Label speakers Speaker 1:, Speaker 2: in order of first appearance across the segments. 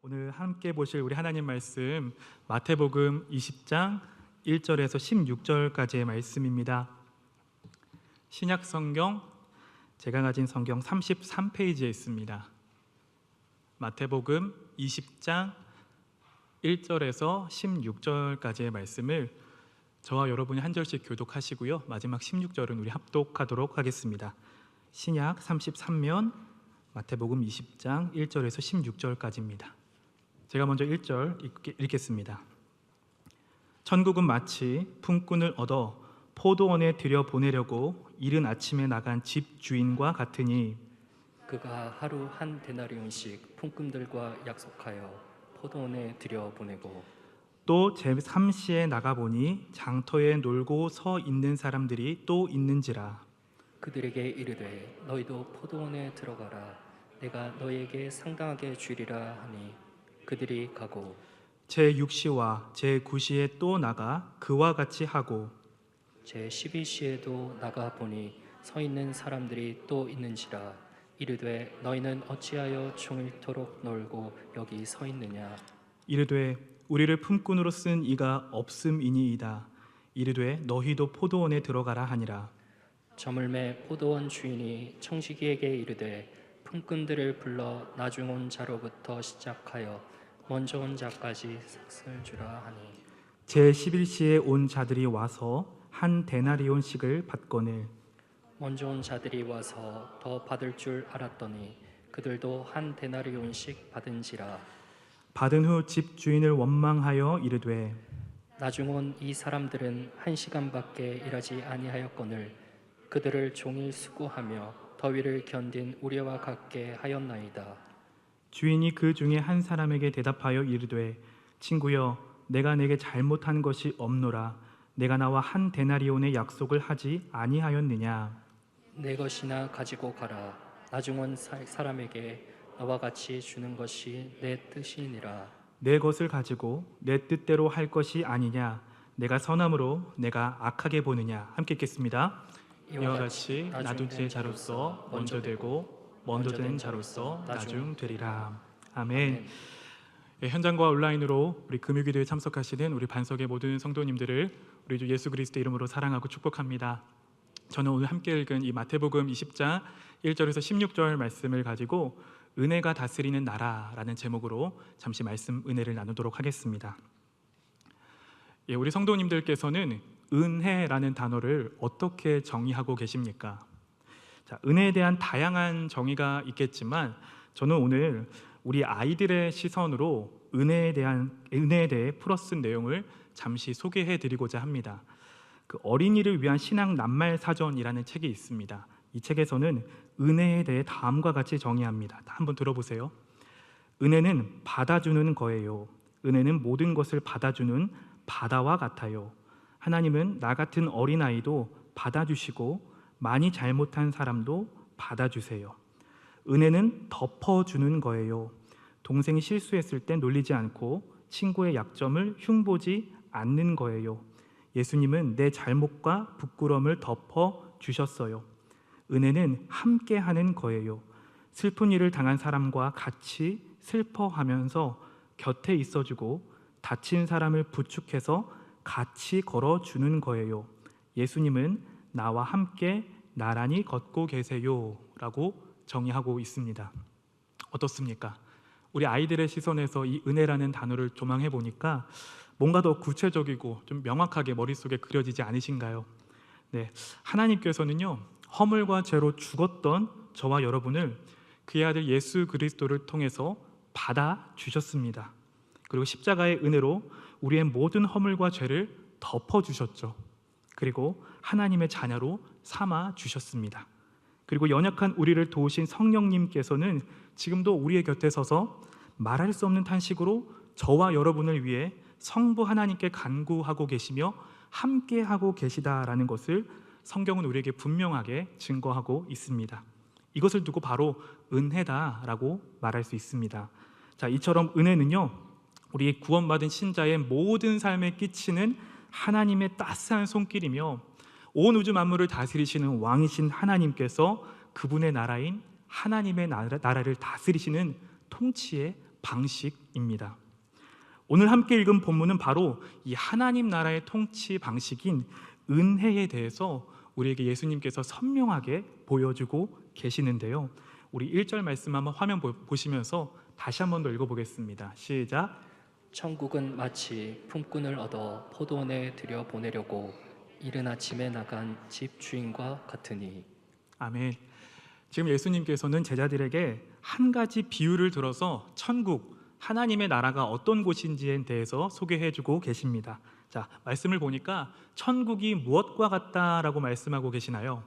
Speaker 1: 오늘 함께 보실 우리 하나님 말씀 마태복음 20장 1절에서 16절까지의 말씀입니다. 신약 성경 제가 가진 성경 33페이지에 있습니다. 마태복음 20장 1절에서 16절까지의 말씀을 저와 여러분이 한 절씩 교독하시고요. 마지막 16절은 우리 합독하도록 하겠습니다. 신약 33면 마태복음 20장 1절에서 16절까지입니다. 제가 먼저 1절 읽겠습니다. 천국은 마치 품꾼을 얻어 포도원에 들여보내려고 이른 아침에 나간 집 주인과 같으니
Speaker 2: 그가 하루 한 데나리온씩 품꾼들과 약속하여 포도원에 들여보내고
Speaker 1: 또 제3시에 나가보니 장터에 놀고 서 있는 사람들이 또 있는지라.
Speaker 2: 그들에게 이르되 너희도 포도원에 들어가라. 내가 너희에게 상당하게 주리라 하니 그들이 가고
Speaker 1: 제6시와 제9시에 또 나가 그와 같이 하고
Speaker 2: 제12시에도 나가보니 서 있는 사람들이 또 있는지라. 이르되 너희는 어찌하여 종일토록 놀고 여기 서 있느냐.
Speaker 1: 이르되 우리를 품꾼으로 쓴 이가 없음이니이다. 이르되 너희도 포도원에 들어가라 하니라.
Speaker 2: 저물매 포도원 주인이 청지기에게 이르되 품꾼들을 불러 나중 온 자로부터 시작하여 먼저 온 자까지 삭슬 주라 하니
Speaker 1: 제11시에 온 자들이 와서 한 데나리온씩을 받거늘
Speaker 2: 먼저 온 자들이 와서 더 받을 줄 알았더니 그들도 한 데나리온씩 받은지라.
Speaker 1: 받은 후 집 주인을 원망하여 이르되
Speaker 2: 나중 온 이 사람들은 1시간밖에 일하지 아니하였거늘 그들을 종일 수고하며 더위를 견딘 우리와 같게 하였나이다.
Speaker 1: 주인이 그 중에 한 사람에게 대답하여 이르되 친구여 내가 내게 잘못한 것이 없노라. 내가 나와 한 데나리온의 약속을 하지 아니하였느냐.
Speaker 2: 내 것이나 가지고 가라. 나중 온 사람에게 너와 같이 주는 것이 내 뜻이니라.
Speaker 1: 내 것을 가지고 내 뜻대로 할 것이 아니냐. 내가 선함으로 내가 악하게 보느냐. 함께 읽겠습니다. 이와 같이 나중 된 자로서 먼저 되고 먼저 된 자로서 나중 되리라. 아멘. 예, 현장과 온라인으로 우리 금요기도에 참석하시는 우리 반석의 모든 성도님들을 우리 주 예수 그리스도의 이름으로 사랑하고 축복합니다. 저는 오늘 함께 읽은 이 마태복음 20장 1절에서 16절 말씀을 가지고 은혜가 다스리는 나라라는 제목으로 잠시 말씀 은혜를 나누도록 하겠습니다. 예, 우리 성도님들께서는 은혜라는 단어를 어떻게 정의하고 계십니까? 자, 은혜에 대한 다양한 정의가 있겠지만 저는 오늘 우리 아이들의 시선으로 은혜에 대해 풀어쓴 내용을 잠시 소개해 드리고자 합니다. 그 어린이를 위한 신앙 낱말 사전이라는 책이 있습니다. 이 책에서는 은혜에 대해 다음과 같이 정의합니다. 한번 들어보세요. 은혜는 받아주는 거예요. 은혜는 모든 것을 받아주는 바다와 같아요. 하나님은 나 같은 어린아이도 받아주시고 많이 잘못한 사람도 받아주세요. 은혜는 덮어주는 거예요. 동생이 실수했을 때 놀리지 않고 친구의 약점을 흉보지 않는 거예요. 예수님은 내 잘못과 부끄러움을 덮어주셨어요. 은혜는 함께하는 거예요. 슬픈 일을 당한 사람과 같이 슬퍼하면서 곁에 있어주고 다친 사람을 부축해서 같이 걸어주는 거예요. 예수님은 나와 함께 나란히 걷고 계세요 라고 정의하고 있습니다. 어떻습니까? 우리 아이들의 시선에서 이 은혜라는 단어를 조망해 보니까 뭔가 더 구체적이고 좀 명확하게 머릿속에 그려지지 않으신가요? 네, 하나님께서는요 허물과 죄로 죽었던 저와 여러분을 그의 아들 예수 그리스도를 통해서 받아주셨습니다. 그리고 십자가의 은혜로 우리의 모든 허물과 죄를 덮어주셨죠. 그리고 하나님의 자녀로 삼아 주셨습니다. 그리고 연약한 우리를 도우신 성령님께서는 지금도 우리의 곁에 서서 말할 수 없는 탄식으로 저와 여러분을 위해 성부 하나님께 간구하고 계시며 함께하고 계시다라는 것을 성경은 우리에게 분명하게 증거하고 있습니다. 이것을 두고 바로 은혜다라고 말할 수 있습니다. 자, 이처럼 은혜는요 우리 구원받은 신자의 모든 삶에 끼치는 하나님의 따스한 손길이며 온 우주 만물을 다스리시는 왕이신 하나님께서 그분의 나라인 하나님의 나라를 다스리시는 통치의 방식입니다. 오늘 함께 읽은 본문은 바로 이 하나님 나라의 통치 방식인 은혜에 대해서 우리에게 예수님께서 선명하게 보여주고 계시는데요. 우리 1절 말씀 한번 화면 보시면서 다시 한번 더 읽어보겠습니다. 시작.
Speaker 2: 천국은 마치 품꾼을 얻어 포도원에 들여보내려고 이른 아침에 나간 집 주인과 같으니.
Speaker 1: 아멘. 지금 예수님께서는 제자들에게 한 가지 비유를 들어서 천국, 하나님의 나라가 어떤 곳인지에 대해서 소개해주고 계십니다. 자, 말씀을 보니까 천국이 무엇과 같다라고 말씀하고 계시나요?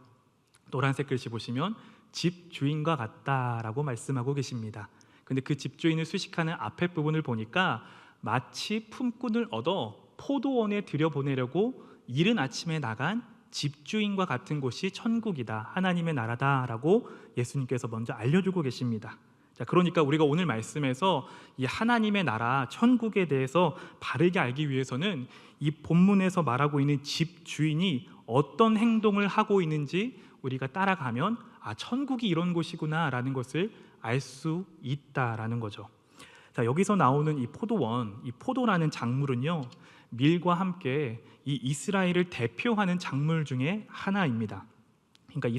Speaker 1: 노란색 글씨 보시면 집 주인과 같다라고 말씀하고 계십니다. 근데 그 집주인을 수식하는 앞에 부분을 보니까 마치 품꾼을 얻어 포도원에 들여보내려고 이른 아침에 나간 집주인과 같은 곳이 천국이다, 하나님의 나라다라고 예수님께서 먼저 알려주고 계십니다. 자, 그러니까 우리가 오늘 말씀에서 이 하나님의 나라, 천국에 대해서 바르게 알기 위해서는 이 본문에서 말하고 있는 집주인이 어떤 행동을 하고 있는지 우리가 따라가면 천국이 이런 곳이구나 라는 것을 알 수 있다라는 거죠. 자, 여기서 나오는 이 포도원, 이 포도라는 작물은요, 밀과 함께 이 이스라엘을 대표하는 작물 중에 하나입니다. 그러니까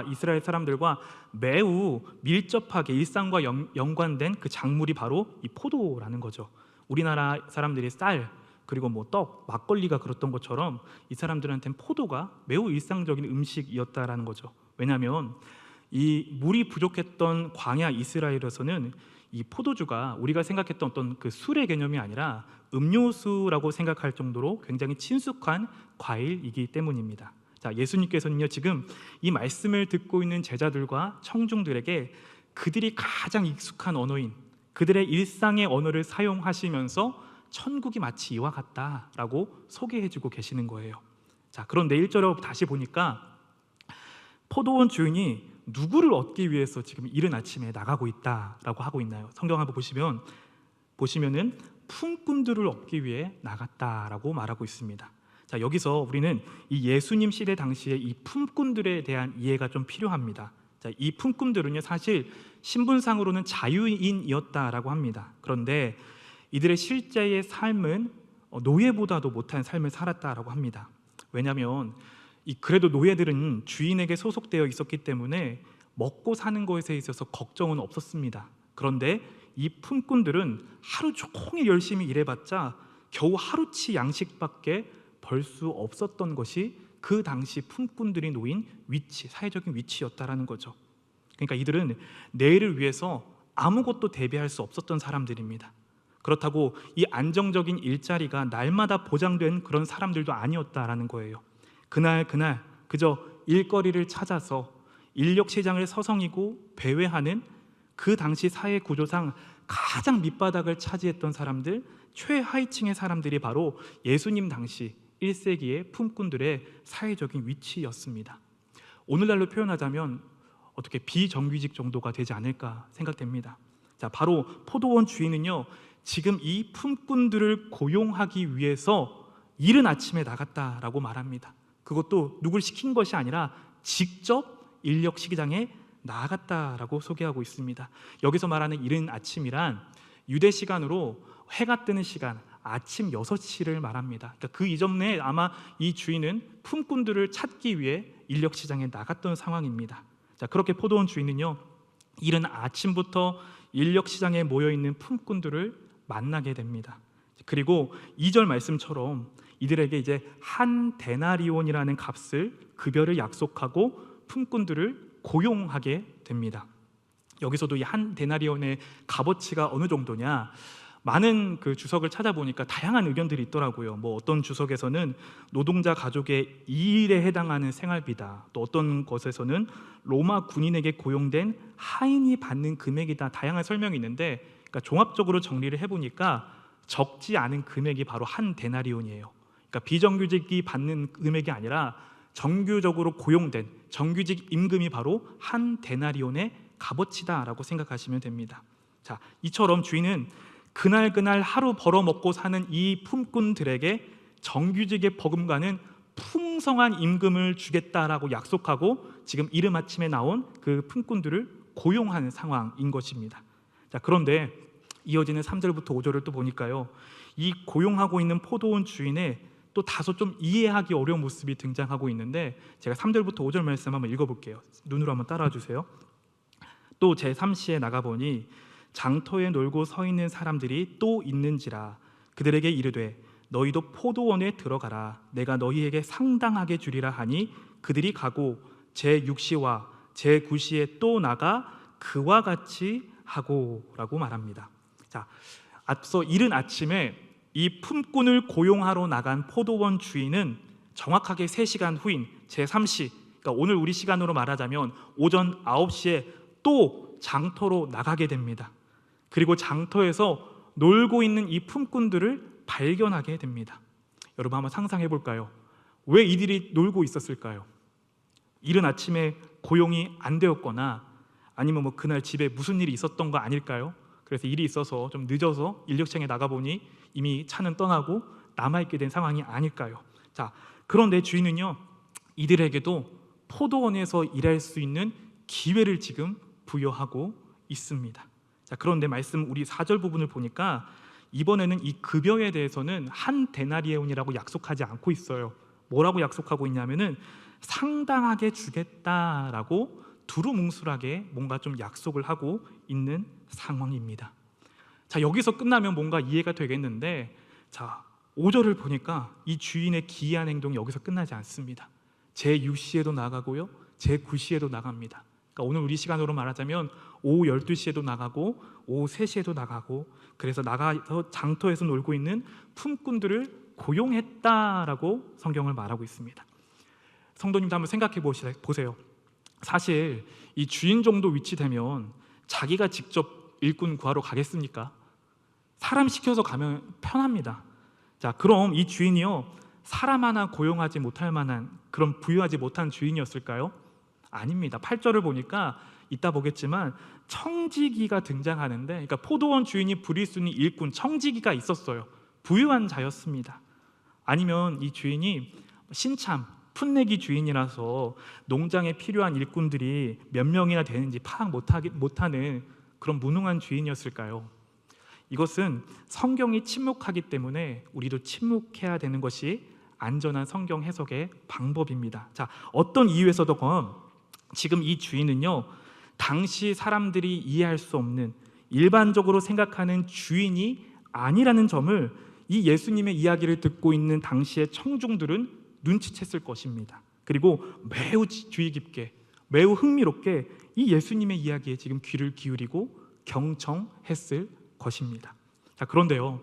Speaker 1: 이스라엘 사람들과 매우 밀접하게 일상과 연관된 그 작물이 바로 이 포도라는 거죠. 우리나라 사람들이 쌀, 그리고 뭐 떡, 막걸리가 그렇던 것처럼 이 사람들한테는 포도가 매우 일상적인 음식이었다라는 거죠. 왜냐하면 이 물이 부족했던 광야 이스라엘에서는 이 포도주가 우리가 생각했던 어떤 그 술의 개념이 아니라 음료수라고 생각할 정도로 굉장히 친숙한 과일이기 때문입니다. 자, 예수님께서는요, 지금 이 말씀을 듣고 있는 제자들과 청중들에게 그들이 가장 익숙한 언어인 그들의 일상의 언어를 사용하시면서 천국이 마치 이와 같다라고 소개해주고 계시는 거예요. 자, 그런데 1절에 다시 보니까 포도원 주인이 누구를 얻기 위해서 지금 이른 아침에 나가고 있다라고 하고 있나요? 성경 한번 보시면은 품꾼들을 얻기 위해 나갔다라고 말하고 있습니다. 자, 여기서 우리는 이 예수님 시대 당시에 이 품꾼들에 대한 이해가 좀 필요합니다. 자, 이 품꾼들은요, 사실 신분상으로는 자유인이었다라고 합니다. 그런데 이들의 실제의 삶은 노예보다도 못한 삶을 살았다라고 합니다. 왜냐하면 그래도 노예들은 주인에게 소속되어 있었기 때문에 먹고 사는 것에 있어서 걱정은 없었습니다. 그런데 이 품꾼들은 하루 종일 열심히 일해봤자 겨우 하루치 양식밖에 벌 수 없었던 것이 그 당시 품꾼들이 놓인 위치, 사회적인 위치였다라는 거죠. 그러니까 이들은 내일을 위해서 아무것도 대비할 수 없었던 사람들입니다. 그렇다고 이 안정적인 일자리가 날마다 보장된 그런 사람들도 아니었다라는 거예요. 그날 그저 일거리를 찾아서 인력 시장을 서성이고 배회하는 그 당시 사회 구조상 가장 밑바닥을 차지했던 사람들, 최하위층의 사람들이 바로 예수님 당시 1세기의 품꾼들의 사회적인 위치였습니다. 오늘날로 표현하자면 어떻게 비정규직 정도가 되지 않을까 생각됩니다. 자, 바로 포도원 주인은요, 지금 이 품꾼들을 고용하기 위해서 이른 아침에 나갔다라고 말합니다. 그것도 누굴 시킨 것이 아니라 직접 인력 시장에 나갔다라고 소개하고 있습니다. 여기서 말하는 이른 아침이란 유대 시간으로 해가 뜨는 시간, 아침 6시를 말합니다. 그러니까 그 이전에 아마 이 주인은 품꾼들을 찾기 위해 인력 시장에 나갔던 상황입니다. 자, 그렇게 포도원 주인은요, 이른 아침부터 인력 시장에 모여 있는 품꾼들을 만나게 됩니다. 그리고 2절 말씀처럼 이들에게 이제 한 데나리온이라는 값을 급여를 약속하고 품꾼들을 고용하게 됩니다. 여기서도 이 한 데나리온의 값어치가 어느 정도냐, 많은 그 주석을 찾아보니까 다양한 의견들이 있더라고요. 뭐 어떤 주석에서는 노동자 가족의 2일에 해당하는 생활비다, 또 어떤 것에서는 로마 군인에게 고용된 하인이 받는 금액이다, 다양한 설명이 있는데, 그러니까 종합적으로 정리를 해보니까 적지 않은 금액이 바로 한 데나리온이에요. 그러니까 비정규직이 받는 금액이 아니라 정규적으로 고용된 정규직 임금이 바로 한 데나리온의 값어치다라고 생각하시면 됩니다. 자, 이처럼 주인은 그날 하루 벌어먹고 사는 이 품꾼들에게 정규직의 버금가는 풍성한 임금을 주겠다라고 약속하고 지금 이른 아침에 나온 그 품꾼들을 고용하는 상황인 것입니다. 자, 그런데 이어지는 3절부터 5절을 또 보니까요, 이 고용하고 있는 포도원 주인의 또 다소 좀 이해하기 어려운 모습이 등장하고 있는데, 제가 3절부터 5절 말씀 한번 읽어볼게요. 눈으로 한번 따라와 주세요. 또 제3시에 나가보니 장터에 놀고 서 있는 사람들이 또 있는지라. 그들에게 이르되 너희도 포도원에 들어가라. 내가 너희에게 상당하게 주리라 하니 그들이 가고 제6시와 제9시에 또 나가 그와 같이 하고 라고 말합니다. 자, 앞서 이른 아침에 이 품꾼을 고용하러 나간 포도원 주인은 정확하게 3시간 후인 제3시, 그러니까 오늘 우리 시간으로 말하자면 오전 9시에 또 장터로 나가게 됩니다. 그리고 장터에서 놀고 있는 이 품꾼들을 발견하게 됩니다. 여러분 한번 상상해 볼까요? 왜 이들이 놀고 있었을까요? 이른 아침에 고용이 안 되었거나 아니면 뭐 그날 집에 무슨 일이 있었던 거 아닐까요? 그래서 일이 있어서 좀 늦어서 인력청에 나가보니 이미 차는 떠나고 남아있게 된 상황이 아닐까요? 자, 그런데 주인은요, 이들에게도 포도원에서 일할 수 있는 기회를 지금 부여하고 있습니다. 자, 그런데 말씀 우리 4절 부분을 보니까 이번에는 이 급여에 대해서는 한 데나리온이라고 약속하지 않고 있어요. 뭐라고 약속하고 있냐면은 상당하게 주겠다라고 두루뭉술하게 뭔가 좀 약속을 하고 있는 상황입니다. 자, 여기서 끝나면 뭔가 이해가 되겠는데, 자, 5절을 보니까 이 주인의 기이한 행동이 여기서 끝나지 않습니다. 제6시에도 나가고요, 제9시에도 나갑니다. 그러니까 오늘 우리 시간으로 말하자면 오후 12시에도 나가고 오후 3시에도 나가고, 그래서 나가서 장터에서 놀고 있는 품꾼들을 고용했다라고 성경을 말하고 있습니다. 성도님도 한번 생각해 보세요. 사실 이 주인 정도 위치 되면 자기가 직접 일꾼 구하러 가겠습니까? 사람 시켜서 가면 편합니다. 자, 그럼 이 주인이요, 사람 하나 고용하지 못할 만한 그런 부유하지 못한 주인이었을까요? 아닙니다. 8절을 보니까 이따 보겠지만 청지기가 등장하는데, 그러니까 포도원 주인이 부릴 수 있는 일꾼 청지기가 있었어요. 부유한 자였습니다. 아니면 이 주인이 신참 풋내기 주인이라서 농장에 필요한 일꾼들이 몇 명이나 되는지 파악 못하는 그런 무능한 주인이었을까요? 이것은 성경이 침묵하기 때문에 우리도 침묵해야 되는 것이 안전한 성경 해석의 방법입니다. 자, 어떤 이유에서든 지금 이 주인은요, 당시 사람들이 이해할 수 없는 일반적으로 생각하는 주인이 아니라는 점을 이 예수님의 이야기를 듣고 있는 당시의 청중들은 눈치챘을 것입니다. 그리고 매우 주의 깊게, 매우 흥미롭게 이 예수님의 이야기에 지금 귀를 기울이고 경청했을 것입니다. 자, 그런데요,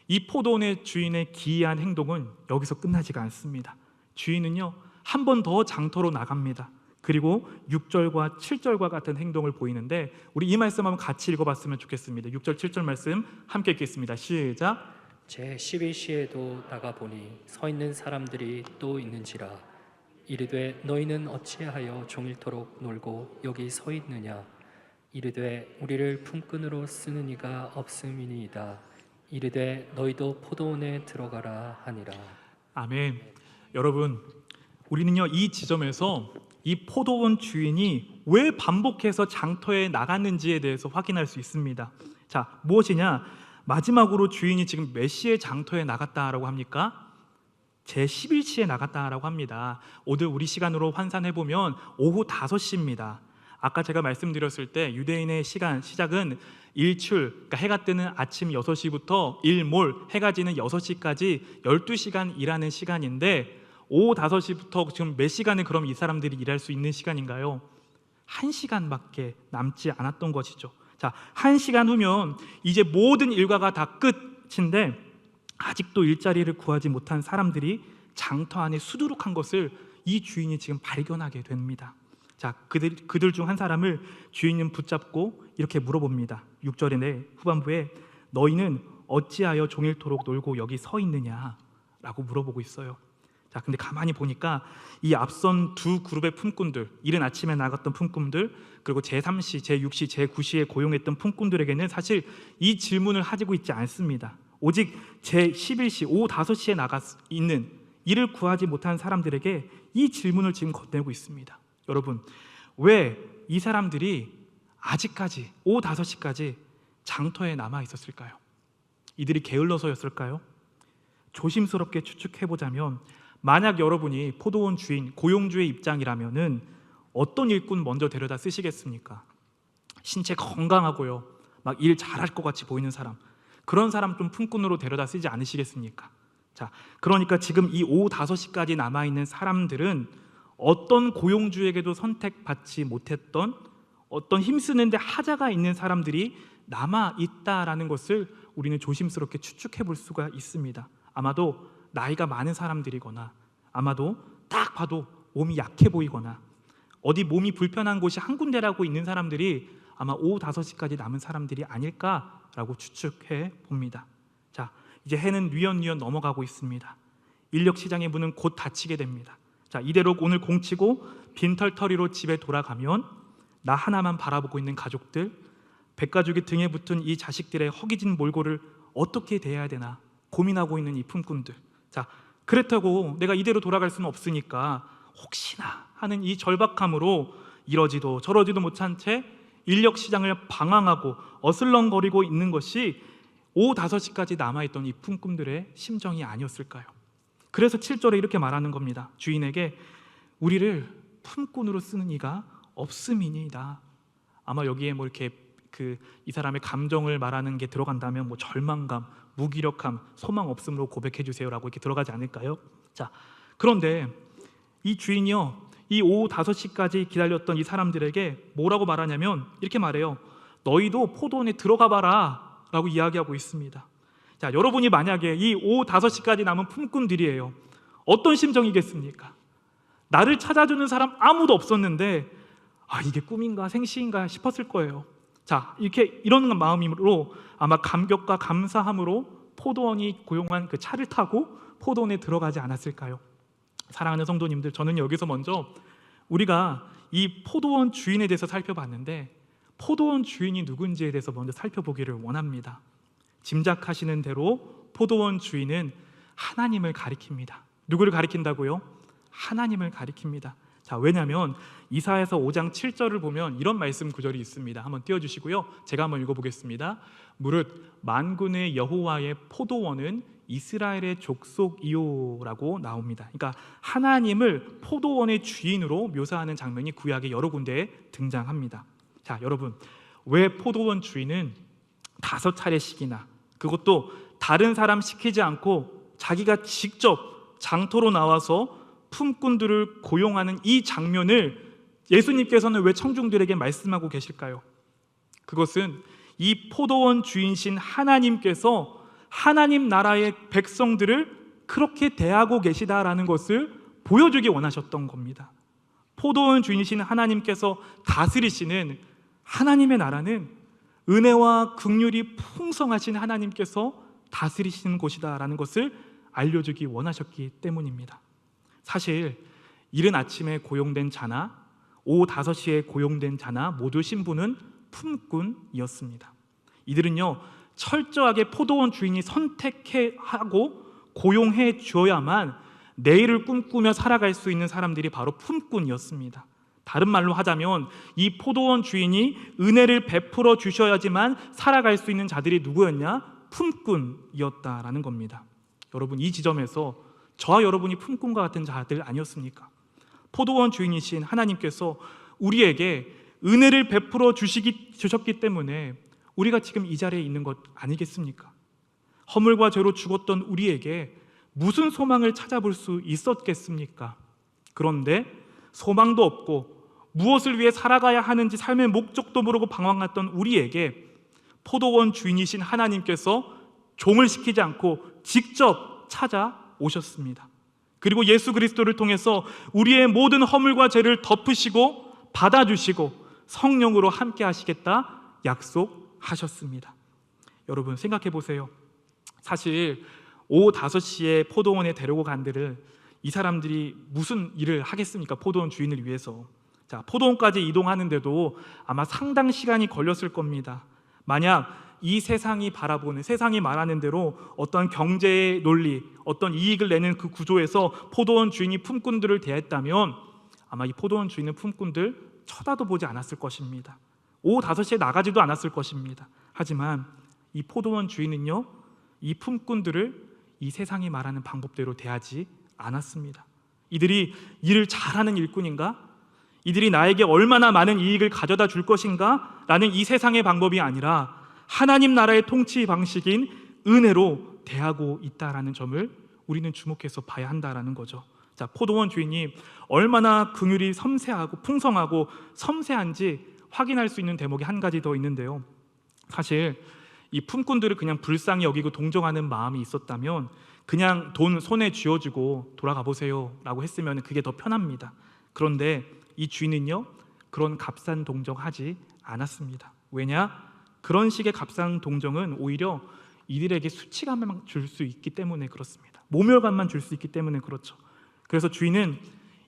Speaker 1: 이 포도원의 주인의 기이한 행동은 여기서 끝나지가 않습니다. 주인은요, 한 번 더 장터로 나갑니다. 그리고 6절과 7절과 같은 행동을 보이는데, 우리 이 말씀 한번 같이 읽어봤으면 좋겠습니다. 6절 7절 말씀 함께 읽겠습니다. 시작.
Speaker 2: 제11시에도 나가보니 서 있는 사람들이 또 있는지라. 이르되 너희는 어찌하여 종일토록 놀고 여기 서 있느냐. 이르되 우리를 품꾼으로 쓰는 이가 없음이니이다. 이르되 너희도 포도원에 들어가라 하니라.
Speaker 1: 아멘. 여러분, 우리는요, 이 지점에서 이 포도원 주인이 왜 반복해서 장터에 나갔는지에 대해서 확인할 수 있습니다. 자, 무엇이냐? 마지막으로 주인이 지금 몇 시에 장터에 나갔다라고 합니까? 제11시에 나갔다라고 합니다. 오늘 우리 시간으로 환산해보면 오후 5시입니다. 아까 제가 말씀드렸을 때 유대인의 시작은 일출, 그러니까 해가 뜨는 아침 6시부터 일몰, 해가 지는 6시까지 12시간 일하는 시간인데, 오후 5시부터 지금 몇 시간을 그럼 이 사람들이 일할 수 있는 시간인가요? 1시간밖에 남지 않았던 것이죠. 자, 1시간 후면 이제 모든 일과가 다 끝인데 아직도 일자리를 구하지 못한 사람들이 장터 안에 수두룩한 것을 이 주인이 지금 발견하게 됩니다. 자, 그들 중 한 사람을 주인은 붙잡고 이렇게 물어봅니다. 6절의 후반부에 너희는 어찌하여 종일토록 놀고 여기 서 있느냐라고 물어보고 있어요. 자, 근데 가만히 보니까 이 앞선 두 그룹의 품꾼들, 이른 아침에 나갔던 품꾼들, 그리고 제3시, 제6시, 제9시에 고용했던 품꾼들에게는 사실 이 질문을 하고 있지 않습니다. 오직 제11시, 오후 5시에 나가 있는 일을 구하지 못한 사람들에게 이 질문을 지금 건네고 있습니다. 여러분, 왜 이 사람들이 아직까지 오후 5시까지 장터에 남아 있었을까요? 이들이 게을러서였을까요? 조심스럽게 추측해보자면 만약 여러분이 포도원 주인, 고용주의 입장이라면은 어떤 일꾼 먼저 데려다 쓰시겠습니까? 신체 건강하고요, 막 일 잘할 것 같이 보이는 사람, 그런 사람 좀 품꾼으로 데려다 쓰지 않으시겠습니까? 자, 그러니까 지금 이 오후 5시까지 남아있는 사람들은 어떤 고용주에게도 선택받지 못했던 어떤 힘쓰는데 하자가 있는 사람들이 남아있다라는 것을 우리는 조심스럽게 추측해 볼 수가 있습니다. 아마도 나이가 많은 사람들이거나, 아마도 딱 봐도 몸이 약해 보이거나, 어디 몸이 불편한 곳이 한 군데라고 있는 사람들이 아마 오후 5시까지 남은 사람들이 아닐까라고 추측해 봅니다. 자, 이제 해는 뉘엿뉘엿 넘어가고 있습니다. 인력시장의 문은 곧 닫히게 됩니다. 자, 이대로 오늘 공치고 빈털터리로 집에 돌아가면 나 하나만 바라보고 있는 가족들, 백가족이 등에 붙은 이 자식들의 허기진 몰골을 어떻게 대해야 되나 고민하고 있는 이 품꾼들. 자, 그렇다고 내가 이대로 돌아갈 수는 없으니까 혹시나 하는 이 절박함으로 이러지도 저러지도 못한 채 인력시장을 방황하고 어슬렁거리고 있는 것이 오후 5시까지 남아있던 이 품꾼들의 심정이 아니었을까요? 그래서 7절에 이렇게 말하는 겁니다. 주인에게 우리를 품꾼으로 쓰는 이가 없음이니이다. 아마 여기에 뭐 이렇게 이 사람의 감정을 말하는 게 들어간다면 뭐 절망감, 무기력함, 소망 없음으로 고백해 주세요라고 이렇게 들어가지 않을까요? 자, 그런데 이 주인이요, 이 오후 5시까지 기다렸던 이 사람들에게 뭐라고 말하냐면 이렇게 말해요. 너희도 포도원에 들어가 봐라 라고 이야기하고 있습니다. 자, 여러분이 만약에 이 오후 5시까지 남은 품꾼들이에요. 어떤 심정이겠습니까? 나를 찾아주는 사람 아무도 없었는데 이게 꿈인가 생시인가 싶었을 거예요. 자, 이런 마음으로 아마 감격과 감사함으로 포도원이 고용한 그 차를 타고 포도원에 들어가지 않았을까요? 사랑하는 성도님들, 저는 여기서 먼저 우리가 이 포도원 주인에 대해서 살펴봤는데 포도원 주인이 누군지에 대해서 먼저 살펴보기를 원합니다. 짐작하시는 대로 포도원 주인은 하나님을 가리킵니다. 누구를 가리킨다고요? 하나님을 가리킵니다. 자, 왜냐하면 이사야서 5장 7절을 보면 이런 말씀 구절이 있습니다. 한번 띄워주시고요, 제가 한번 읽어보겠습니다. 무릇 만군의 여호와의 포도원은 이스라엘의 족속이요라고 나옵니다. 그러니까 하나님을 포도원의 주인으로 묘사하는 장면이 구약의 여러 군데에 등장합니다. 자, 여러분, 왜 포도원 주인은 5차례씩이나, 그것도 다른 사람 시키지 않고 자기가 직접 장터로 나와서 품꾼들을 고용하는 이 장면을 예수님께서는 왜 청중들에게 말씀하고 계실까요? 그것은 이 포도원 주인신 하나님께서 하나님 나라의 백성들을 그렇게 대하고 계시다라는 것을 보여주기 원하셨던 겁니다. 포도원 주인이신 하나님께서 다스리시는 하나님의 나라는 은혜와 긍휼이 풍성하신 하나님께서 다스리시는 곳이다라는 것을 알려주기 원하셨기 때문입니다. 사실 이른 아침에 고용된 자나 오후 5시에 고용된 자나 모두 신분은 품꾼이었습니다. 이들은요, 철저하게 포도원 주인이 선택해 하고 고용해 주어야만 내일을 꿈꾸며 살아갈 수 있는 사람들이 바로 품꾼이었습니다. 다른 말로 하자면 이 포도원 주인이 은혜를 베풀어 주셔야지만 살아갈 수 있는 자들이 누구였냐? 품꾼이었다라는 겁니다. 여러분, 이 지점에서 저와 여러분이 품꾼과 같은 자들 아니었습니까? 포도원 주인이신 하나님께서 우리에게 은혜를 베풀어 주셨기 때문에 우리가 지금 이 자리에 있는 것 아니겠습니까? 허물과 죄로 죽었던 우리에게 무슨 소망을 찾아볼 수 있었겠습니까? 그런데 소망도 없고 무엇을 위해 살아가야 하는지 삶의 목적도 모르고 방황했던 우리에게 포도원 주인이신 하나님께서 종을 시키지 않고 직접 찾아오셨습니다. 그리고 예수 그리스도를 통해서 우리의 모든 허물과 죄를 덮으시고 받아주시고 성령으로 함께 하시겠다 약속하셨습니다. 여러분, 생각해 보세요. 사실 오후 5시에 포도원에 데리고 간들을 이 사람들이 무슨 일을 하겠습니까? 포도원 주인을 위해서. 자, 포도원까지 이동하는데도 아마 상당 시간이 걸렸을 겁니다. 만약 이 세상이 바라보는, 세상이 말하는 대로 어떤 경제의 논리, 어떤 이익을 내는 그 구조에서 포도원 주인이 품꾼들을 대했다면 아마 이 포도원 주인은 품꾼들 쳐다도 보지 않았을 것입니다. 오후 5시에 나가지도 않았을 것입니다. 하지만 이 포도원 주인은요, 이 품꾼들을 이 세상이 말하는 방법대로 대하지 않았습니다. 이들이 일을 잘하는 일꾼인가? 이들이 나에게 얼마나 많은 이익을 가져다 줄 것인가? 라는 이 세상의 방법이 아니라 하나님 나라의 통치 방식인 은혜로 대하고 있다라는 점을 우리는 주목해서 봐야 한다라는 거죠. 자, 포도원 주인이 얼마나 긍휼이 섬세하고 풍성하고 섬세한지 확인할 수 있는 대목이 한 가지 더 있는데요. 사실 이 품꾼들을 그냥 불쌍히 여기고 동정하는 마음이 있었다면 그냥 돈 손에 쥐어주고 돌아가 보세요 라고 했으면 그게 더 편합니다. 그런데 이 주인은요, 그런 값싼 동정하지 않았습니다. 왜냐? 그런 식의 값싼 동정은 오히려 이들에게 수치감만 줄 수 있기 때문에 그렇습니다. 모멸감만 줄 수 있기 때문에 그렇죠. 그래서 주인은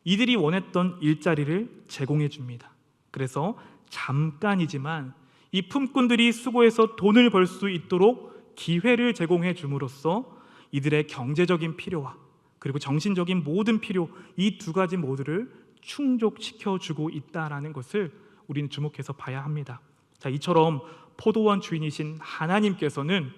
Speaker 1: 이들이 원했던 일자리를 제공해 줍니다. 그래서 잠깐이지만 이 품꾼들이 수고해서 돈을 벌 수 있도록 기회를 제공해 줌으로써 이들의 경제적인 필요와 그리고 정신적인 모든 필요, 이 두 가지 모두를 충족시켜 주고 있다라는 것을 우리는 주목해서 봐야 합니다. 자, 이처럼 포도원 주인이신 하나님께서는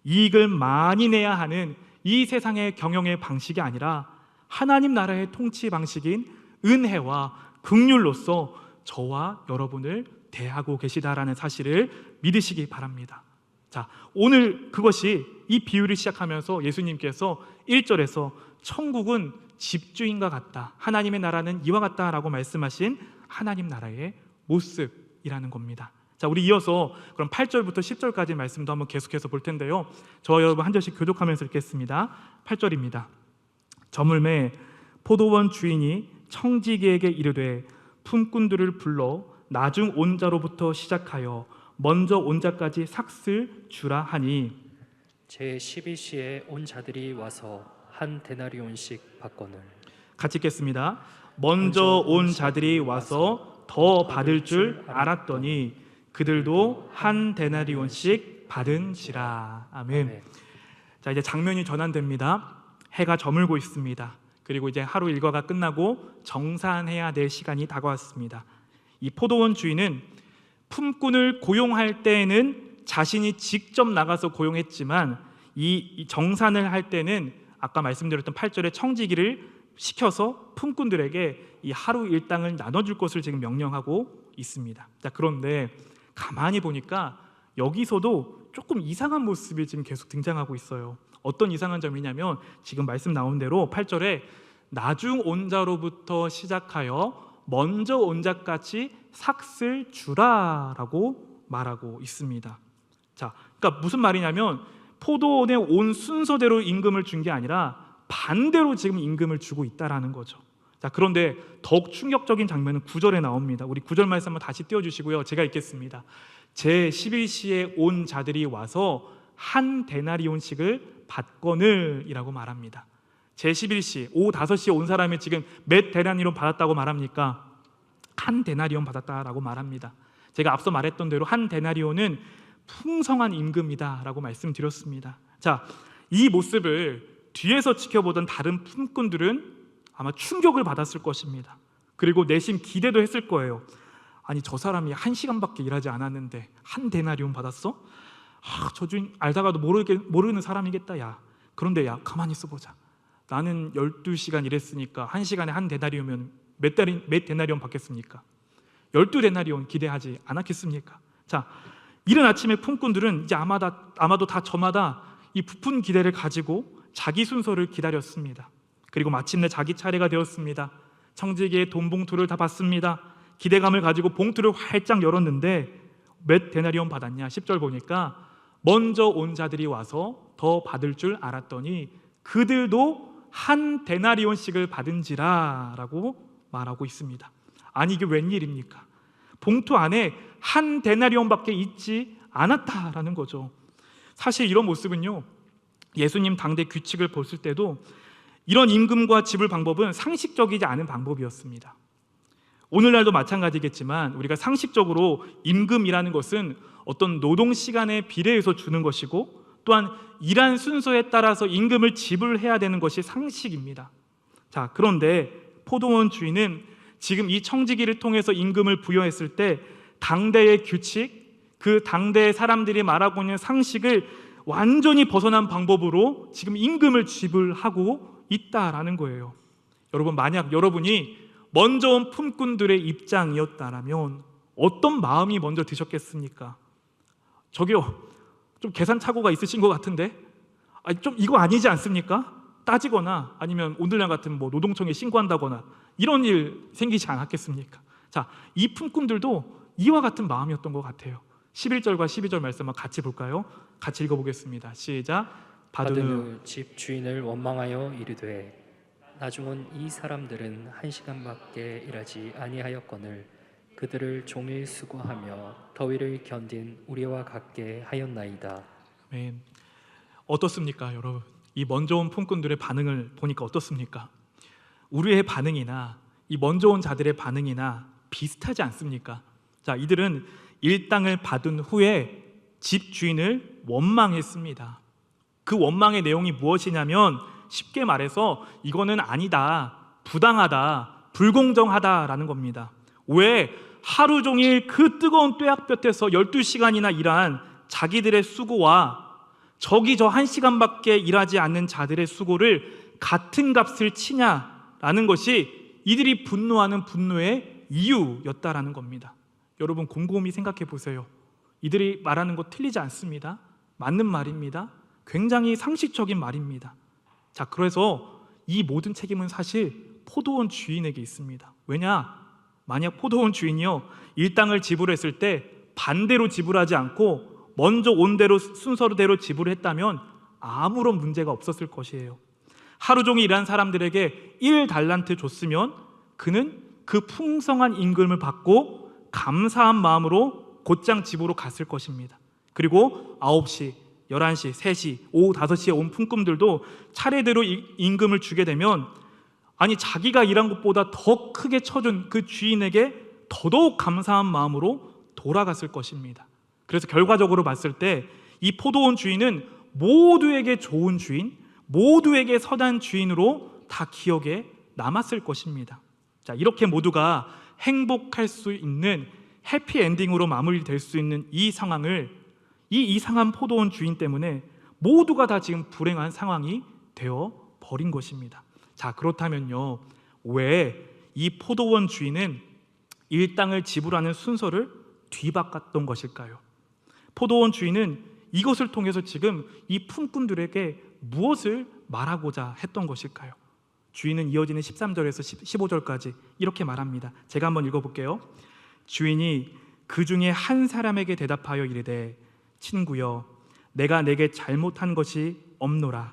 Speaker 1: 이익을 많이 내야 하는 이 세상의 경영의 방식이 아니라 하나님 나라의 통치 방식인 은혜와 긍휼로서 저와 여러분을 대하고 계시다라는 사실을 믿으시기 바랍니다. 자, 오늘 그것이 이 비유를 시작하면서 예수님께서 1절에서 천국은 집주인과 같다, 하나님의 나라는 이와 같다라고 말씀하신 하나님 나라의 모습이라는 겁니다. 자, 우리 이어서 그럼 8절부터 10절까지 말씀도 한번 계속해서 볼 텐데요. 저와 여러분 한 절씩 교독하면서 읽겠습니다. 8절입니다. 저물매 포도원 주인이 청지기에게 이르되 품꾼들을 불러 나중 온 자로부터 시작하여 먼저 온 자까지 삭슬 주라 하니
Speaker 2: 제 12시에 온 자들이 와서 한 데나리온씩 받거늘. 같이
Speaker 1: 읽겠습니다. 먼저 온 자들이 와서 더 받을 줄 알았더니 그들도 한 데나리온씩 받은지라. 아멘. 자, 이제 장면이 전환됩니다. 해가 저물고 있습니다. 그리고 이제 하루 일과가 끝나고 정산해야 될 시간이 다가왔습니다. 이 포도원 주인은 품꾼을 고용할 때에는 자신이 직접 나가서 고용했지만 이 정산을 할 때는 아까 말씀드렸던 8절에 청지기를 시켜서 품꾼들에게 이 하루 일당을 나눠줄 것을 지금 명령하고 있습니다. 자, 그런데 가만히 보니까 여기서도 조금 이상한 모습이 지금 계속 등장하고 있어요. 어떤 이상한 점이냐면 지금 말씀 나온 대로 8절에 나중 온 자로부터 시작하여 먼저 온 자까지 삭슬 주라라고 말하고 있습니다. 자, 그러니까 무슨 말이냐면 포도원에 온 순서대로 임금을 준 게 아니라 반대로 지금 임금을 주고 있다라는 거죠. 자, 그런데 더욱 충격적인 장면은 9절에 나옵니다. 우리 9절 말씀 한번 다시 띄워주시고요. 제가 읽겠습니다. 제 11시에 온 자들이 와서 한 데나리온씩을 받거늘이라고 말합니다. 제 11시, 오후 5시에 온 사람이 지금 몇 데나리온 받았다고 말합니까? 한 데나리온 받았다라고 말합니다. 제가 앞서 말했던 대로 한 데나리온은 풍성한 임금이다라고 말씀드렸습니다. 자, 이 모습을 뒤에서 지켜보던 다른 품꾼들은 아마 충격을 받았을 것입니다. 그리고 내심 기대도 했을 거예요. 아니, 저 사람이 1시간밖에 일하지 않았는데 한 데나리온 받았어? 저 주인 알다가도 모르는 사람이겠다. 야, 그런데 야, 가만히 있어보자. 나는 12시간 일했으니까 1시간에 한 데나리온이면 몇 데나리온 받겠습니까? 12데나리온 기대하지 않았겠습니까? 자, 이른 아침에 품꾼들은 이제 아마도 다 저마다 이 부푼 기대를 가지고 자기 순서를 기다렸습니다. 그리고 마침내 자기 차례가 되었습니다. 청지기의 돈 봉투를 다 받습니다. 기대감을 가지고 봉투를 활짝 열었는데 몇 데나리온 받았냐? 10절 보니까 먼저 온 자들이 와서 더 받을 줄 알았더니 그들도 한 데나리온씩을 받은지라 라고 말하고 있습니다. 아니, 이게 웬일입니까? 봉투 안에 한 데나리온밖에 있지 않았다라는 거죠. 사실 이런 모습은요, 예수님 당대 규칙을 봤을 때도 이런 임금과 지불 방법은 상식적이지 않은 방법이었습니다. 오늘날도 마찬가지겠지만 우리가 상식적으로 임금이라는 것은 어떤 노동 시간에 비례해서 주는 것이고 또한 일한 순서에 따라서 임금을 지불해야 되는 것이 상식입니다. 자, 그런데 포도원 주인은 지금 이 청지기를 통해서 임금을 부여했을 때 당대의 규칙 그 당대 사람들이 말하고 있는 상식을 완전히 벗어난 방법으로 지금 임금을 지불하고 있다라는 거예요. 여러분, 만약 여러분이 먼저 온 품꾼들의 입장이었다면 어떤 마음이 먼저 드셨겠습니까? 저기요, 좀 계산착오가 있으신 것 같은데, 좀 이거 아니지 않습니까? 따지거나 아니면 오늘날 같은 뭐 노동청에 신고한다거나 이런 일 생기지 않았겠습니까? 자, 이 품꾼들도 이와 같은 마음이었던 것 같아요. 11절과 12절 말씀을 같이 볼까요? 같이 읽어보겠습니다. 시작.
Speaker 2: 받은 후 집 주인을 원망하여 이르되 나중은 이 사람들은 1시간밖에 일하지 아니하였거늘 그들을 종일 수고하며 더위를 견딘 우리와 같게 하였나이다.
Speaker 1: 아멘. 어떻습니까, 여러분? 이 먼저 온 품꾼들의 반응을 보니까 어떻습니까? 우리의 반응이나 이 먼저 온 자들의 반응이나 비슷하지 않습니까? 자, 이들은 일당을 받은 후에 집 주인을 원망했습니다. 그 원망의 내용이 무엇이냐면 쉽게 말해서 이거는 아니다, 부당하다, 불공정하다라는 겁니다. 왜? 하루 종일 그 뜨거운 뙤약볕에서 12시간이나 일한 자기들의 수고와 저기 저 1시간밖에 일하지 않는 자들의 수고를 같은 값을 치냐라는 것이 이들이 분노하는 분노의 이유였다라는 겁니다. 여러분, 곰곰이 생각해 보세요. 이들이 말하는 거 틀리지 않습니다. 맞는 말입니다. 굉장히 상식적인 말입니다. 자, 그래서 이 모든 책임은 사실 포도원 주인에게 있습니다. 왜냐? 만약 포도원 주인이요 일당을 지불했을 때 반대로 지불하지 않고 먼저 온 대로 순서대로 지불했다면 아무런 문제가 없었을 것이에요. 하루 종일 일한 사람들에게 1달란트 줬으면 그는 그 풍성한 임금을 받고 감사한 마음으로 곧장 집으로 갔을 것입니다. 그리고 9시, 11시, 3시, 오후 5시에 온 품꾼들도 차례대로 임금을 주게 되면 아니 자기가 일한 것보다 더 크게 쳐준 그 주인에게 더더욱 감사한 마음으로 돌아갔을 것입니다. 그래서 결과적으로 봤을 때 이 포도원 주인은 모두에게 좋은 주인, 모두에게 선한 주인으로 다 기억에 남았을 것입니다. 자, 이렇게 모두가 행복할 수 있는 해피엔딩으로 마무리될 수 있는 이 상황을 이 이상한 포도원 주인 때문에 모두가 다 지금 불행한 상황이 되어 버린 것입니다. 자, 그렇다면요, 왜 이 포도원 주인은 일당을 지불하는 순서를 뒤바꿨던 것일까요? 포도원 주인은 이것을 통해서 지금 이 품꾼들에게 무엇을 말하고자 했던 것일까요? 주인은 이어지는 13절에서 15절까지 이렇게 말합니다. 제가 한번 읽어볼게요. 주인이 그 중에 한 사람에게 대답하여 이르되 친구여, 내가 내게 잘못한 것이 없노라.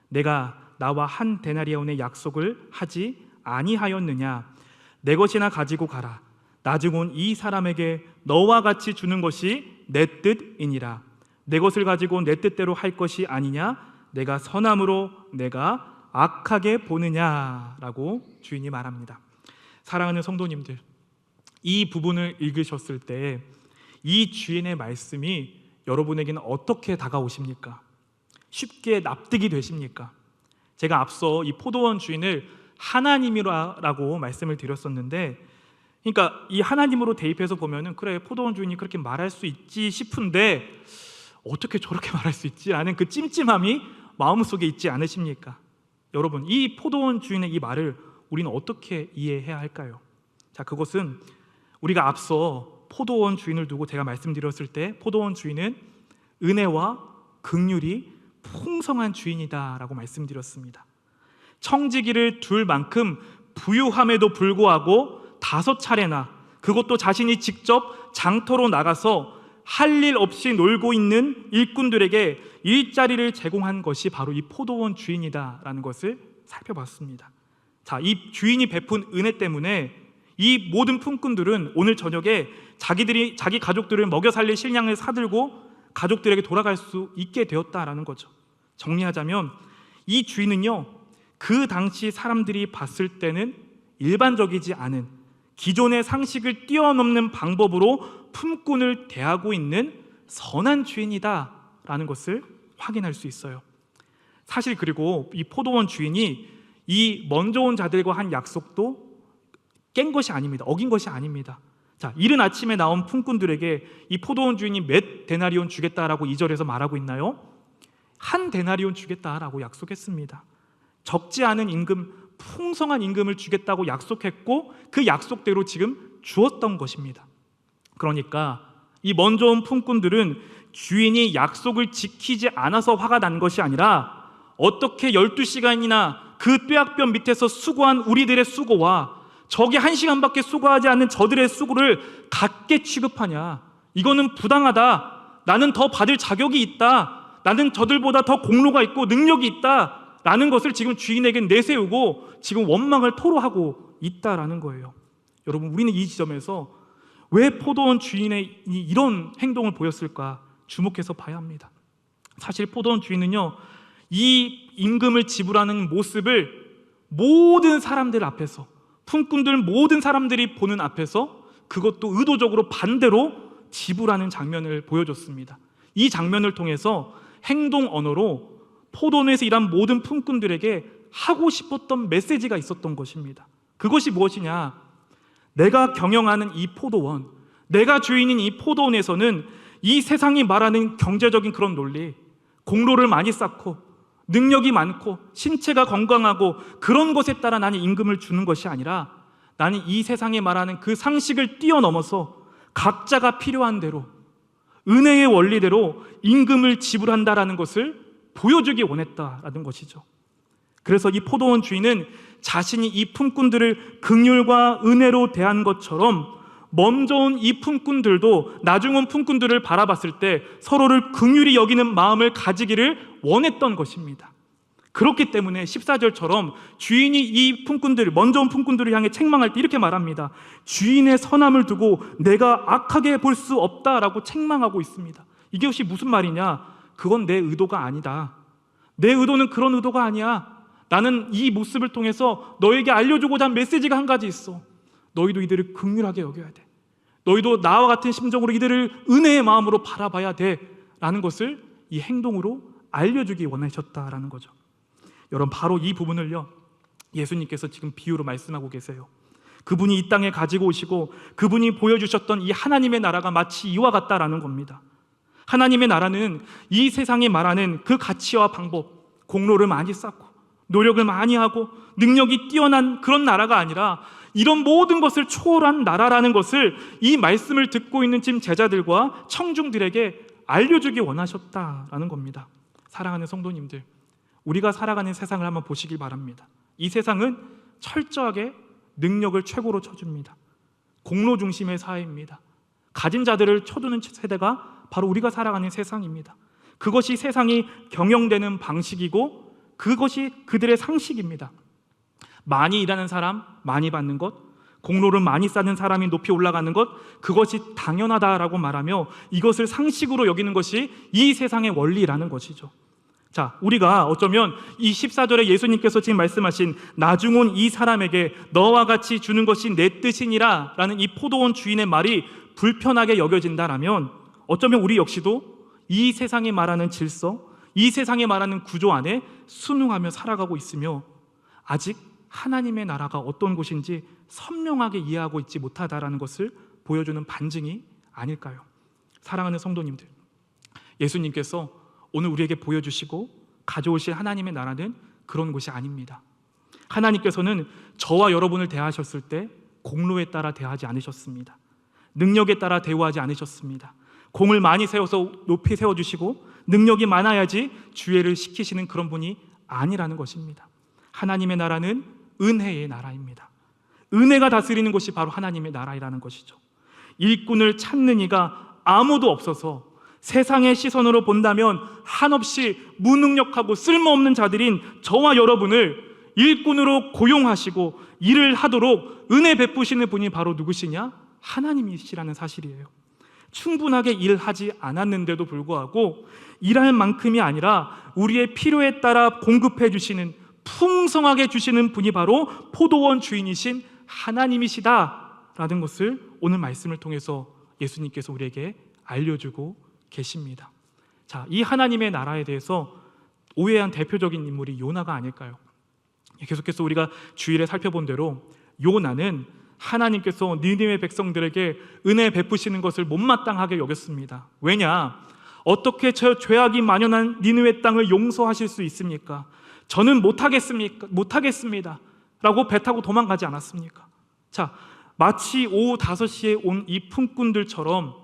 Speaker 1: 내가 나와 한 데나리온의 약속을 하지 아니하였느냐? 내 것이나 가지고 가라. 나중은 이 사람에게 너와 같이 주는 것이 내 뜻이니라. 내 것을 가지고 내 뜻대로 할 것이 아니냐? 내가 선함으로 내가 악하게 보느냐라고 주인이 말합니다. 사랑하는 성도님들, 이 부분을 읽으셨을 때 이 주인의 말씀이 여러분에게는 어떻게 다가오십니까? 쉽게 납득이 되십니까? 제가 앞서 이 포도원 주인을 하나님이라고 말씀을 드렸었는데, 그러니까 이 하나님으로 대입해서 보면은 그래, 포도원 주인이 그렇게 말할 수 있지 싶은데 어떻게 저렇게 말할 수 있지? 라는 그 찜찜함이 마음속에 있지 않으십니까? 여러분, 이 포도원 주인의 이 말을 우리는 어떻게 이해해야 할까요? 자, 그것은 우리가 앞서 포도원 주인을 두고 제가 말씀드렸을 때 포도원 주인은 은혜와 긍휼이 풍성한 주인이다라고 말씀드렸습니다. 청지기를 둘 만큼 부유함에도 불구하고 5차례나, 그것도 자신이 직접 장터로 나가서 할 일 없이 놀고 있는 일꾼들에게 일자리를 제공한 것이 바로 이 포도원 주인이다라는 것을 살펴봤습니다. 자, 이 주인이 베푼 은혜 때문에 이 모든 품꾼들은 오늘 저녁에 자기 가족들을 먹여 살릴 식량을 사들고 가족들에게 돌아갈 수 있게 되었다라는 거죠. 정리하자면 이 주인은요, 그 당시 사람들이 봤을 때는 일반적이지 않은 기존의 상식을 뛰어넘는 방법으로 품꾼을 대하고 있는 선한 주인이다라는 것을 확인할 수 있어요. 사실 그리고 이 포도원 주인이 이 먼저 온 자들과 한 약속도 깬 것이 아닙니다. 어긴 것이 아닙니다. 자, 이른 아침에 나온 품꾼들에게 이 포도원 주인이 몇 데나리온 주겠다라고 2절에서 말하고 있나요? 한 데나리온 주겠다라고 약속했습니다. 적지 않은 임금, 풍성한 임금을 주겠다고 약속했고 그 약속대로 지금 주었던 것입니다. 그러니까 이 먼저 온 품꾼들은 주인이 약속을 지키지 않아서 화가 난 것이 아니라 어떻게 12시간이나 그 뙤약볕 밑에서 수고한 우리들의 수고와 저기 1시간밖에 수고하지 않는 저들의 수고를 같게 취급하냐, 이거는 부당하다, 나는 더 받을 자격이 있다, 나는 저들보다 더 공로가 있고 능력이 있다 라는 것을 지금 주인에게 내세우고 지금 원망을 토로하고 있다라는 거예요. 여러분, 우리는 이 지점에서 왜 포도원 주인의 이런 행동을 보였을까 주목해서 봐야 합니다. 사실 포도원 주인은요, 이 임금을 지불하는 모습을 모든 사람들 앞에서, 품꾼들 모든 사람들이 보는 앞에서 그것도 의도적으로 반대로 지불하는 장면을 보여줬습니다. 이 장면을 통해서 행동 언어로 포도원에서 일한 모든 품꾼들에게 하고 싶었던 메시지가 있었던 것입니다. 그것이 무엇이냐? 내가 경영하는 이 포도원, 내가 주인인 이 포도원에서는 이 세상이 말하는 경제적인 그런 논리, 공로를 많이 쌓고 능력이 많고 신체가 건강하고 그런 것에 따라 나는 임금을 주는 것이 아니라 나는 이 세상에 말하는 그 상식을 뛰어넘어서 각자가 필요한 대로 은혜의 원리대로 임금을 지불한다라는 것을 보여주기 원했다라는 것이죠. 그래서 이 포도원 주인은 자신이 이 품꾼들을 긍휼과 은혜로 대한 것처럼 먼저 온 이 품꾼들도 나중 온 품꾼들을 바라봤을 때 서로를 긍휼히 여기는 마음을 가지기를 원했던 것입니다. 그렇기 때문에 14절처럼 주인이 이 품꾼들, 먼저 온 품꾼들을 향해 책망할 때 이렇게 말합니다. 주인의 선함을 두고 내가 악하게 볼 수 없다라고 책망하고 있습니다. 이것이 무슨 말이냐? 그건 내 의도가 아니다. 내 의도는 그런 의도가 아니야. 나는 이 모습을 통해서 너에게 알려주고자 한 메시지가 한 가지 있어. 너희도 이들을 긍휼하게 여겨야 돼. 너희도 나와 같은 심정으로 이들을 은혜의 마음으로 바라봐야 돼 라는 것을 이 행동으로 알려주기 원하셨다라는 거죠. 여러분, 바로 이 부분을요, 예수님께서 지금 비유로 말씀하고 계세요. 그분이 이 땅에 가지고 오시고 그분이 보여주셨던 이 하나님의 나라가 마치 이와 같다라는 겁니다. 하나님의 나라는 이 세상이 말하는 그 가치와 방법, 공로를 많이 쌓고 노력을 많이 하고 능력이 뛰어난 그런 나라가 아니라 이런 모든 것을 초월한 나라라는 것을 이 말씀을 듣고 있는 지금 제자들과 청중들에게 알려주기 원하셨다라는 겁니다. 사랑하는 성도님들, 우리가 살아가는 세상을 한번 보시길 바랍니다. 이 세상은 철저하게 능력을 최고로 쳐줍니다. 공로 중심의 사회입니다. 가진 자들을 쳐두는 세대가 바로 우리가 살아가는 세상입니다. 그것이 세상이 경영되는 방식이고 그것이 그들의 상식입니다. 많이 일하는 사람 많이 받는 것, 공로를 많이 쌓는 사람이 높이 올라가는 것, 그것이 당연하다라고 말하며 이것을 상식으로 여기는 것이 이 세상의 원리라는 것이죠. 자, 우리가 어쩌면 이 14절에 예수님께서 지금 말씀하신 나중 온 이 사람에게 너와 같이 주는 것이 내 뜻이니라 라는 이 포도원 주인의 말이 불편하게 여겨진다라면 어쩌면 우리 역시도 이 세상에 말하는 질서, 이 세상에 말하는 구조 안에 순응하며 살아가고 있으며 아직 하나님의 나라가 어떤 곳인지 선명하게 이해하고 있지 못하다라는 것을 보여주는 반증이 아닐까요? 사랑하는 성도님들, 예수님께서 오늘 우리에게 보여주시고 가져오실 하나님의 나라는 그런 곳이 아닙니다. 하나님께서는 저와 여러분을 대하셨을 때 공로에 따라 대하지 않으셨습니다. 능력에 따라 대우하지 않으셨습니다. 공을 많이 세워서 높이 세워주시고 능력이 많아야지 주애를 시키시는 그런 분이 아니라는 것입니다. 하나님의 나라는 은혜의 나라입니다. 은혜가 다스리는 것이 바로 하나님의 나라라는 것이죠. 일꾼을 찾는 이가 아무도 없어서 세상의 시선으로 본다면 한없이 무능력하고 쓸모없는 자들인 저와 여러분을 일꾼으로 고용하시고 일을 하도록 은혜 베푸시는 분이 바로 누구시냐? 하나님이시라는 사실이에요. 충분하게 일하지 않았는데도 불구하고 일할 만큼이 아니라 우리의 필요에 따라 공급해 주시는, 풍성하게 주시는 분이 바로 포도원 주인이신 하나님이시다라는 것을 오늘 말씀을 통해서 예수님께서 우리에게 알려주고 계십니다. 자, 이 하나님의 나라에 대해서 오해한 대표적인 인물이 요나가 아닐까요? 계속해서 우리가 주일에 살펴본 대로 요나는 하나님께서 니느웨 백성들에게 은혜 베푸시는 것을 못마땅하게 여겼습니다. 왜냐? 어떻게 저 죄악이 만연한 니느웨 땅을 용서하실 수 있습니까? 저는 못하겠습니다 라고 배 타고 도망가지 않았습니까? 자, 마치 오후 5시에 온 이 품꾼들처럼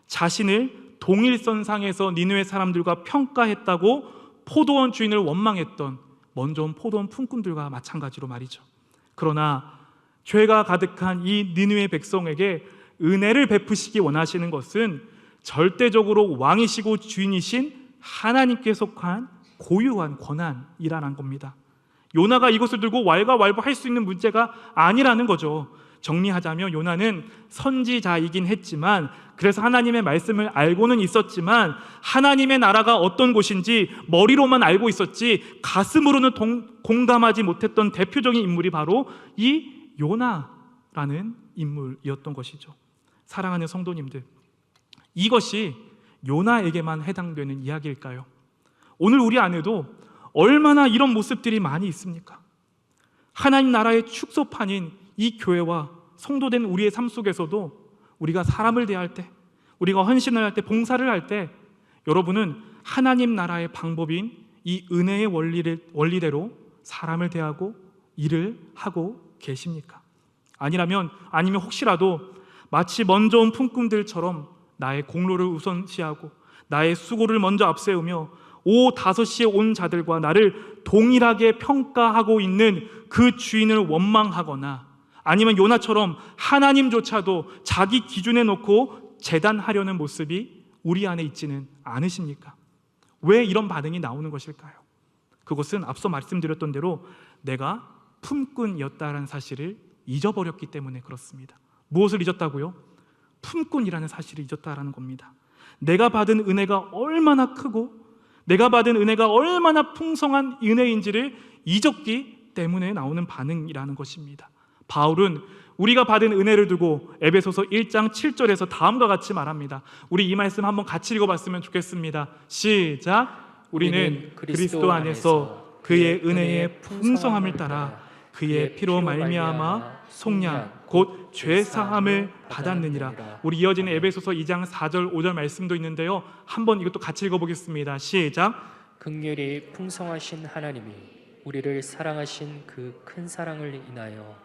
Speaker 1: 자신을 동일선상에서 니느웨 사람들과 평가했다고 포도원 주인을 원망했던 먼저 온 포도원 품꾼들과 마찬가지로 말이죠. 그러나 죄가 가득한 이 니느웨 백성에게 은혜를 베푸시기 원하시는 것은 절대적으로 왕이시고 주인이신 하나님께 속한 고유한 권한이라는 겁니다. 요나가 이것을 들고 왈가왈부할 수 있는 문제가 아니라는 거죠. 정리하자면 요나는 선지자이긴 했지만, 그래서 하나님의 말씀을 알고는 있었지만 하나님의 나라가 어떤 곳인지 머리로만 알고 있었지 가슴으로는 공감하지 못했던 대표적인 인물이 바로 이 요나라는 인물이었던 것이죠. 사랑하는 성도님들, 이것이 요나에게만 해당되는 이야기일까요? 오늘 우리 안에도 얼마나 이런 모습들이 많이 있습니까? 하나님 나라의 축소판인 이 교회와 성도된 우리의 삶 속에서도 우리가 사람을 대할 때, 우리가 헌신을 할 때, 봉사를 할 때 여러분은 하나님 나라의 방법인 이 은혜의 원리대로 사람을 대하고 일을 하고 계십니까? 아니면 혹시라도 마치 먼저 온 품꾼들처럼 나의 공로를 우선시하고 나의 수고를 먼저 앞세우며 오후 5시에 온 자들과 나를 동일하게 평가하고 있는 그 주인을 원망하거나, 아니면 요나처럼 하나님조차도 자기 기준에 놓고 재단하려는 모습이 우리 안에 있지는 않으십니까? 왜 이런 반응이 나오는 것일까요? 그것은 앞서 말씀드렸던 대로 내가 품꾼이었다는 사실을 잊어버렸기 때문에 그렇습니다. 무엇을 잊었다고요? 품꾼이라는 사실을 잊었다라는 겁니다. 내가 받은 은혜가 얼마나 크고 내가 받은 은혜가 얼마나 풍성한 은혜인지를 잊었기 때문에 나오는 반응이라는 것입니다. 바울은 우리가 받은 은혜를 두고 에베소서 1장 7절에서 다음과 같이 말합니다. 우리 이 말씀 한번 같이 읽어봤으면 좋겠습니다. 시작. 우리는 그리스도 안에서 그의 은혜의 풍성함을 따라 그의 피로 말미암아 속량 곧 죄사함을 받았느니라. 우리 이어지는 에베소서 2장 4절 5절 말씀도 있는데요, 한번 이것도 같이 읽어보겠습니다. 시작.
Speaker 2: 긍휼이 풍성하신 하나님이 우리를 사랑하신 그 큰 사랑을 인하여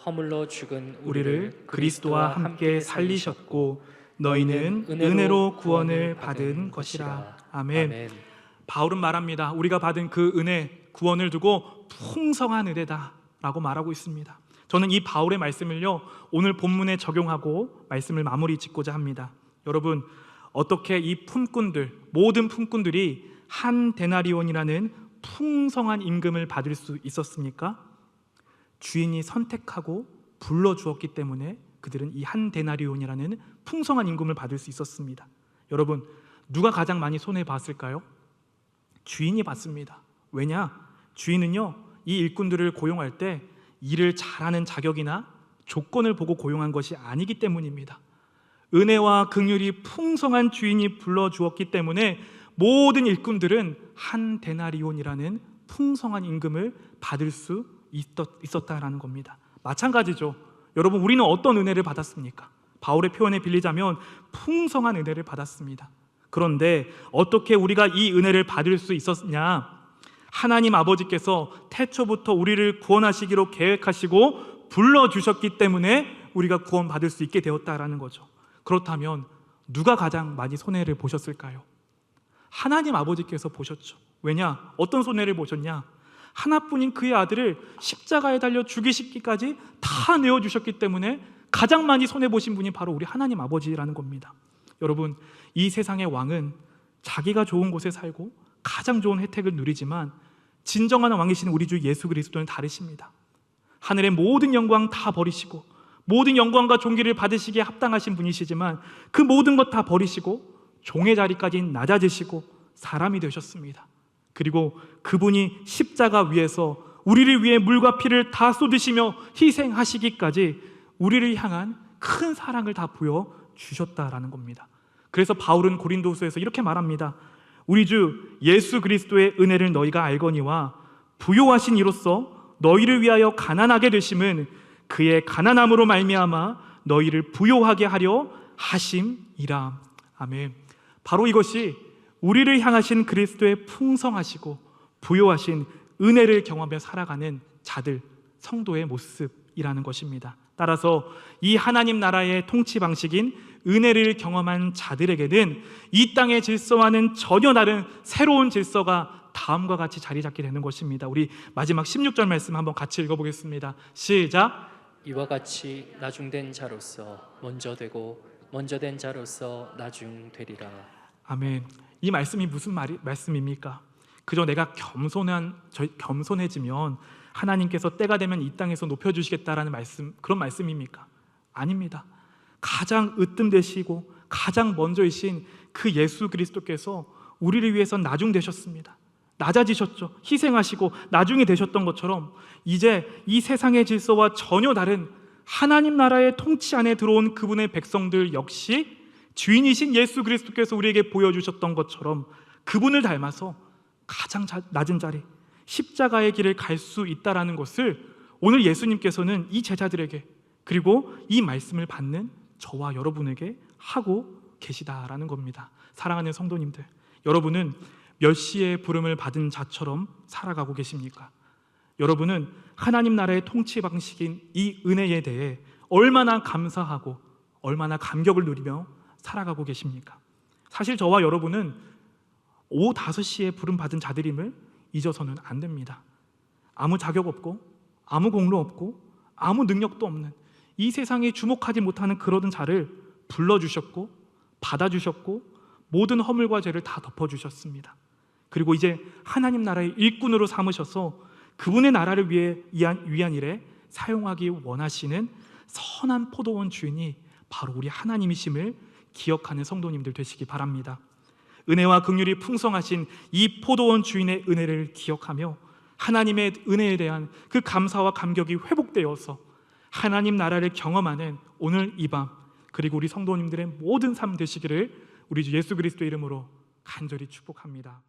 Speaker 2: 허물러 죽은
Speaker 1: 우리를 그리스도와 함께 살리셨고 너희는 은혜로 구원을 받은 것이라. 아멘. 바울은 말합니다. 우리가 받은 그 은혜, 구원을 두고 풍성한 은혜다 라고 말하고 있습니다. 저는 이 바울의 말씀을요 오늘 본문에 적용하고 말씀을 마무리 짓고자 합니다. 여러분, 어떻게 이 품꾼들, 모든 품꾼들이 한 데나리온이라는 풍성한 임금을 받을 수 있었습니까? 주인이 선택하고 불러주었기 때문에 그들은 이 한 데나리온이라는 풍성한 임금을 받을 수 있었습니다. 여러분, 누가 가장 많이 손해봤을까요? 주인이 받습니다. 왜냐? 주인은요 이 일꾼들을 고용할 때 일을 잘하는 자격이나 조건을 보고 고용한 것이 아니기 때문입니다. 은혜와 긍휼이 풍성한 주인이 불러주었기 때문에 모든 일꾼들은 한 데나리온이라는 풍성한 임금을 받을 수 있었다라는 겁니다. 마찬가지죠. 여러분, 우리는 어떤 은혜를 받았습니까? 바울의 표현에 빌리자면 풍성한 은혜를 받았습니다. 그런데 어떻게 우리가 이 은혜를 받을 수 있었냐? 하나님 아버지께서 태초부터 우리를 구원하시기로 계획하시고 불러주셨기 때문에 우리가 구원받을 수 있게 되었다라는 거죠. 그렇다면 누가 가장 많이 손해를 보셨을까요? 하나님 아버지께서 보셨죠. 왜냐? 어떤 손해를 보셨냐? 하나뿐인 그의 아들을 십자가에 달려 죽이시기까지 다 내어주셨기 때문에 가장 많이 손해보신 분이 바로 우리 하나님 아버지라는 겁니다. 여러분, 이 세상의 왕은 자기가 좋은 곳에 살고 가장 좋은 혜택을 누리지만 진정한 왕이신 우리 주 예수 그리스도는 다르십니다. 하늘의 모든 영광 다 버리시고 모든 영광과 존귀를 받으시기에 합당하신 분이시지만 그 모든 것 다 버리시고 종의 자리까지 낮아지시고 사람이 되셨습니다. 그리고 그분이 십자가 위에서 우리를 위해 물과 피를 다 쏟으시며 희생하시기까지 우리를 향한 큰 사랑을 다 보여주셨다라는 겁니다. 그래서 바울은 고린도후서에서 이렇게 말합니다. 우리 주 예수 그리스도의 은혜를 너희가 알거니와 부요하신 이로써 너희를 위하여 가난하게 되심은 그의 가난함으로 말미암아 너희를 부요하게 하려 하심이라. 아멘. 바로 이것이 우리를 향하신 그리스도의 풍성하시고 부요하신 은혜를 경험하며 살아가는 자들, 성도의 모습이라는 것입니다. 따라서 이 하나님 나라의 통치 방식인 은혜를 경험한 자들에게는 이 땅의 질서와는 전혀 다른 새로운 질서가 다음과 같이 자리 잡게 되는 것입니다. 우리 마지막 16절 말씀 한번 같이 읽어보겠습니다. 시작.
Speaker 2: 이와 같이 나중된 자로서 먼저 되고 먼저 된 자로서 나중되리라.
Speaker 1: 아멘. 이 말씀이 무슨 말씀입니까? 그저 내가 겸손해지면 하나님께서 때가 되면 이 땅에서 높여주시겠다라는 말씀, 그런 말씀입니까? 아닙니다. 가장 으뜸되시고 가장 먼저이신 그 예수 그리스도께서 우리를 위해서 나중되셨습니다. 낮아지셨죠. 희생하시고 나중에 되셨던 것처럼 이제 이 세상의 질서와 전혀 다른 하나님 나라의 통치 안에 들어온 그분의 백성들 역시 주인이신 예수 그리스도께서 우리에게 보여주셨던 것처럼 그분을 닮아서 가장 낮은 자리, 십자가의 길을 갈 수 있다라는 것을 오늘 예수님께서는 이 제자들에게, 그리고 이 말씀을 받는 저와 여러분에게 하고 계시다라는 겁니다. 사랑하는 성도님들, 여러분은 몇 시의 부름을 받은 자처럼 살아가고 계십니까? 여러분은 하나님 나라의 통치 방식인 이 은혜에 대해 얼마나 감사하고 얼마나 감격을 누리며 살아가고 계십니까? 사실 저와 여러분은 오후 5시에 부름 받은 자들임을 잊어서는 안 됩니다. 아무 자격 없고 아무 공로 없고 아무 능력도 없는 이 세상에 주목하지 못하는 그러던 자를 불러주셨고 받아주셨고 모든 허물과 죄를 다 덮어주셨습니다. 그리고 이제 하나님 나라의 일꾼으로 삼으셔서 그분의 나라를 위한 일에 사용하기 원하시는 선한 포도원 주인이 바로 우리 하나님이심을 기억하는 성도님들 되시기 바랍니다. 은혜와 긍휼이 풍성하신 이 포도원 주인의 은혜를 기억하며 하나님의 은혜에 대한 그 감사와 감격이 회복되어서 하나님 나라를 경험하는 오늘 이 밤, 그리고 우리 성도님들의 모든 삶 되시기를 우리 주 예수 그리스도 이름으로 간절히 축복합니다.